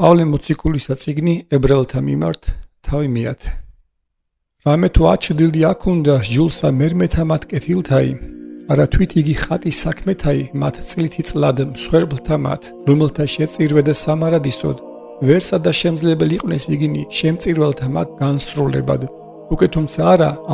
პავლე მოციქულისა წიგნი ებრაელთა მიმართ თავი მეათე. რამე თუ აჩდილდი აქუნდა ჟულსა მერმეთა მათ კეთილთაი, არა თვით იგი ხატის საქმეთაი მათ წლითი წლად მსხვერპლთა მათ, რომელთა შეწირვე და სამარადისოდ, ვერსა და შემძლებელი იყვნენ იგინი შემწირველთა მათ განსრულებად. უკვე თუმცა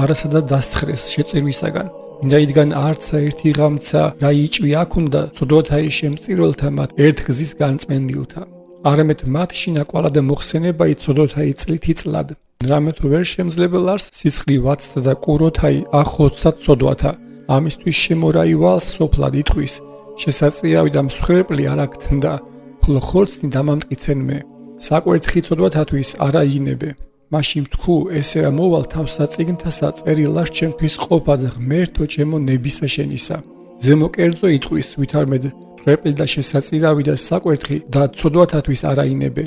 არასადა დასცხრეს შეწირვისაგან. მინდაიდან არცა ერთი ღამცა რა იჭვი აქუნდა ცოდვათაი შემწირველთა მათ ერთ გზის განწმენდილთა. არამედ მათ შინა კვალა და მოხსენებაი ცოდვათაი წლითი წლად. რამე თუ ვერ შემძლებელ არს სიცხლი ვაცთა და კუროთაი ახოცად ცოდვათა. ამისთვის შემორაი ვალს სოფლად იტყვის, შესაწირავი და მსხვერპლი არ აქთნდა, ხოლო ხორცნი დამამტკიცენმე. საკვერთხი ცოდვათათვის არა იგინებე. მაშინ ვთქუ, ესე რა მოვალ თავსა წიგნთასა წერილას ჩემთვის ყოფად ღმერთო ჩემო ნებისა შენისა. ზემო კერძო იტყვის, ვითარმედ მსხვერპლი და შესაწირავი და საკვერთხი და ცოდვათათვის არა იგინებე.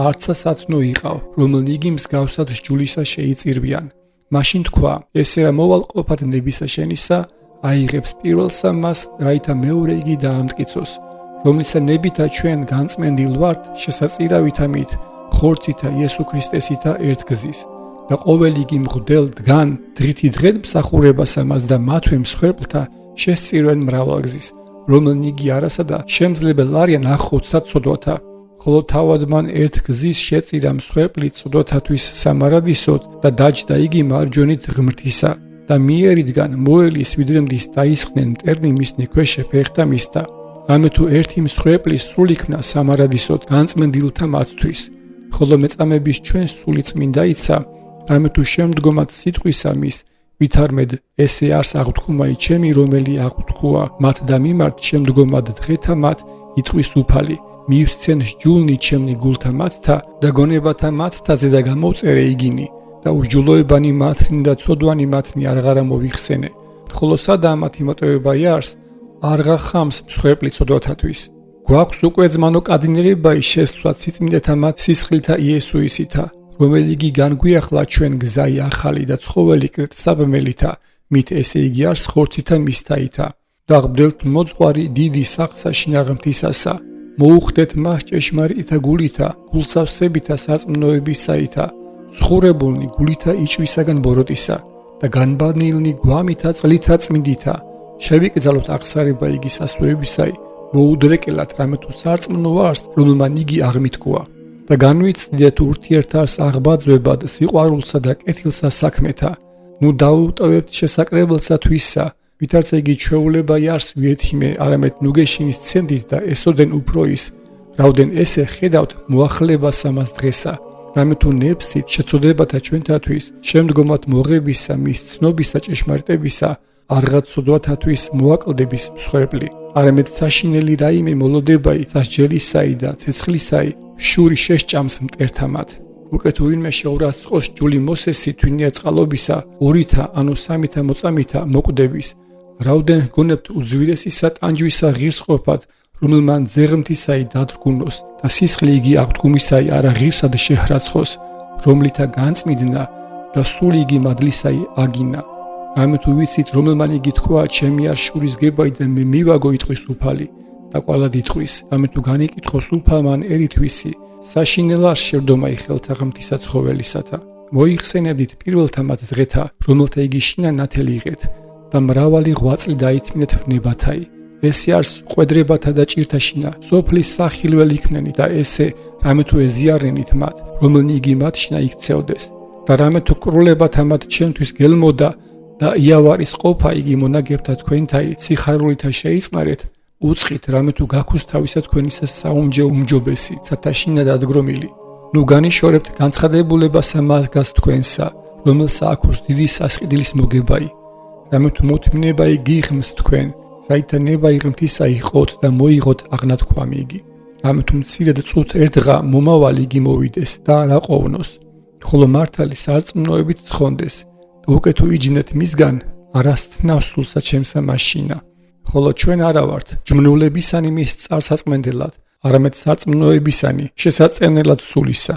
არცა სათნო იყავ, რომელნი იგი მსგავსად სჯულისა შეიწირვიან. მაშინ თქვა, ესე რა მოვალ ყოფად ნებისა შენისა, აიღებს პირველსა მას, რაითა მეორე იგი დაამტკიცოს, რომლისა ნებითა ჩვენ განწმენდილ ვართ შესაწირავითა მით, ხორცითა იესო ქრისტესითა ერთ გზის. და ყოველი იგი მღვდელ დგან დღითი დღედ მსახურებასა მას და მათვე მსხვერპლთა შესწირვენ მრავალ გზის, რომელნი იგი არასადა შემძლებელ არიან ახოცად ცოდვათა. ხოლო თავად მან ერთ გზის შეწირა მსხვერპლი ცოდვათათვის სამარადისოდ და დაჯდა იგი მარჯვენით ღმრთისა. და მიერიდან მოელის ვიდრემდის დაისხდნენ მტერნი მისნი ქვეშე ფერხთა მისთა. რამე თუ ერთი მსხვერპლი სრულ იქნა სამარადისოდ განწმენდილთა მათთვის, ხოლო მეწამების ჩვენ სული წმინდა იცა, რამე თუ შემდგომად სიტყვისა მის, ვითარმედ ესე არს აღთქმაი ჩემი, რომელი აღთქვა მათ და მიმართ შემდგომად დღეთა მათ იტყვის უფალი, მიივსცენ სჯულნი ჩემნი გულთა მათთა და გონებათა მათთაზე და გამოვწერე იგინი. და უსჯულოებანი მათნი და ცოდვანი მათნი არღარა მოვიხსენე, ხოლო სადა მათი მოტევება იარს, არღა ხამს მსხვერპლი ცოდვათათვის. გვაქვს უკვე ზმანო კადინერებაი შესვლად სიწმინდეთა მათ სისხლთა იესოისითა, რომელი იგი განგვიახლა ჩვენ გზაი ახალი და ცხოველი კრეტსაბმელითა, მით ესე იგი არს ხორცითა მისთაითა. და ღბდელთ მოძღვარი დიდი სახსა შინაღმთისასა, მოუხდეთ მას ჭეშმარიტთა გულითა, გულსავსებითა სარწმუნოებისაითა, ცხოვრებულნი გულითა იჭვისაგან ბოროტისა და განბანილნი გვამითა წყლითა წმინდითა, შევიკრძალოთ აღსარება იგი სასვეებისაი, მოუდრეკელად რამე თუ სარწმუნო ვარს, რომელმან იგი აღმითქვა. და განვიცდით ურთიერთარს აღბაძვებად სიყვარულსა და კეთილსა საქმეთა. ნუ დაუუტოვებთ შესაკრებელსა თვისა, ვითარცა იგი ჩვეულება იარს ვიეთიმე, არამედ ნუგეშინის ცემდით და ესოდენ უფრო ის, რავდენ ესე ხედავთ მოახლებასა მას დღესა. რამე თუ ნებსით შეწოდებათა ჩვენთათვის, შემდგომად მოღებისა მის ცნობისა ჭეშმარიტებისა, არღაც ცოდვათათვის მოაკლდების მსხვერპლი, არამედ საშინელი რაიმე მოლოდებაი სასჯელისაი და ცეცხლისაი, შური შესჭამს მტერთამად. უკვე თუ ვინმე შეურაცხყოს ჯული მოსესი თვინია წყალობისა, ორითა ანუ სამითა მოწამითა მოკვდების, რავდენ გონებთ უძვირესისა ტანჯვისა ღირსყოფად, რომელმან ძეღმთისაი დადგუნოს და სისხლი იგი აღდგუმისაი არა ღირსად შეჰრაცხოს, რომლითა განწმიდნა და სული იგი მადლისაი აგინა. რამე თუ ვიცით, რომელმან იგი თქვა, ჩემი არ შურის გებაი და მე მივაგო იტყვის უფალი და კვალად იტყვის, რამე თუ განიკითხოს უფალმან ერითვისი, საშინელ არ შევდომაი ხელთა ღმრთისა ცხოველისათა. მოიხსენებდით პირველთა მათ დღეთა, რომელთა იგი შინა ნათელი იღეთ და მრავალი ღვაწლი დაითმინეთ ვნებათაი. ესე არს ყვედრებათა და ჭირთაშინა, სოფლის სახილველი იქნენი და ესე რამე თუ ეზიარენით მათ, რომელნი იგი მათ შინა იქცევდეს. და რამე თუ კრულებათა მათ ჩემთვის გელმოდა და იავარის ყოფა იგი მონაგებთა თქვენთაი სიხარულითა შეიწყნარეთ, უწყით რამე თუ გაქუს თავისა თქვენისა საუნჯე უმჯობესი, სათაშინა დადგრომილი. ნუ განიშორებთ განცხადებულებასა მასგას თქვენსა, რომელსა აქუს დიდი სასყიდლის მოგებაი. რამე თუ მოთმინებაი გიღმს თქვენ, რაითა ნება იღმთისა იყოთ და მოიღოთ აღნათქვამი იგი. რამე თუ მცირედ წუთ ერთღა მომავალი იგი მოვიდეს და არ აყოვნოს, ხოლო მართალი სარწმუნოებით ცხონდეს და უკვე თუ იჯნეთ მისგან, არასთნავს სულსა ჩემსა მაშინა. ხოლო ჩვენ არა ვართ ჯმნულებისანი მის წარსაწმენდელად, არამედ სარწმუნოებისანი შესაწევნელად სულისა.